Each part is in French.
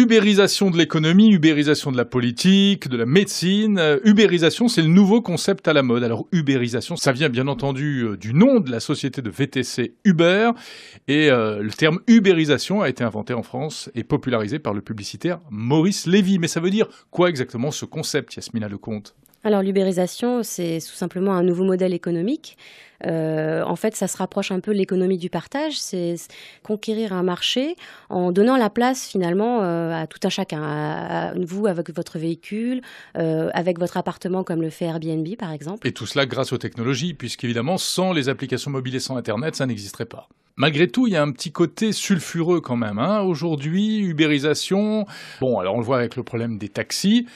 Ubérisation de l'économie, ubérisation de la politique, de la médecine. Ubérisation, c'est le nouveau concept à la mode. Alors, ubérisation, ça vient bien entendu du nom de la société de VTC Uber. Et le terme ubérisation a été inventé en France et popularisé par le publicitaire Maurice Lévy. Mais ça veut dire quoi exactement ce concept, Yasmina Lecomte ? Alors l'ubérisation, c'est tout simplement un nouveau modèle économique. En fait, ça se rapproche un peu de l'économie du partage, c'est conquérir un marché en donnant la place finalement à tout un chacun, à vous avec votre véhicule, avec votre appartement comme le fait Airbnb par exemple. Et tout cela grâce aux technologies, puisqu'évidemment, sans les applications mobiles et sans Internet, ça n'existerait pas. Malgré tout, il y a un petit côté sulfureux quand même. Aujourd'hui, ubérisation, bon, alors on le voit avec le problème des taxis,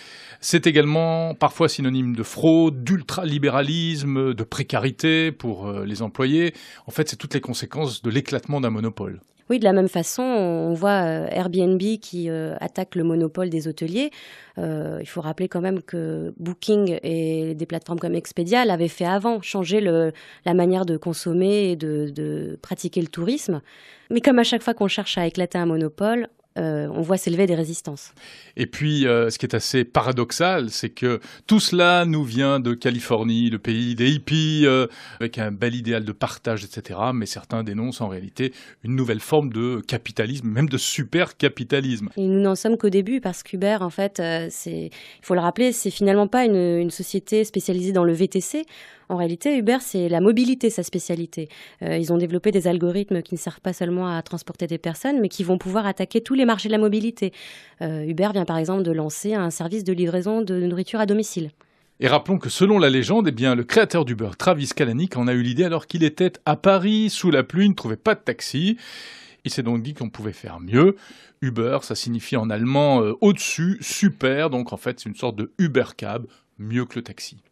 c'est également parfois synonyme de fraude, d'ultralibéralisme, de précarité pour les employés. En fait, c'est toutes les conséquences de l'éclatement d'un monopole. Oui, de la même façon, on voit Airbnb qui attaque le monopole des hôteliers. Il faut rappeler quand même que Booking et des plateformes comme Expedia l'avaient fait avant, changer la manière de consommer et de pratiquer le tourisme. Mais comme à chaque fois qu'on cherche à éclater un monopole, on voit s'élever des résistances. Et puis, ce qui est assez paradoxal, c'est que tout cela nous vient de Californie, le pays des hippies, avec un bel idéal de partage, etc. Mais certains dénoncent en réalité une nouvelle forme de capitalisme, même de super-capitalisme. Et nous n'en sommes qu'au début parce qu'Uber, en fait, il faut le rappeler, c'est finalement pas une société spécialisée dans le VTC. En réalité, Uber, c'est la mobilité, sa spécialité. Ils ont développé des algorithmes qui ne servent pas seulement à transporter des personnes, mais qui vont pouvoir attaquer tous les marchés de la mobilité. Uber vient par exemple de lancer un service de livraison de nourriture à domicile. Et rappelons que selon la légende, eh bien, le créateur d'Uber, Travis Kalanick, en a eu l'idée alors qu'il était à Paris, sous la pluie, il ne trouvait pas de taxi. Il s'est donc dit qu'on pouvait faire mieux. Uber, ça signifie en allemand au-dessus, super, donc en fait c'est une sorte de Uber Cab, mieux que le taxi.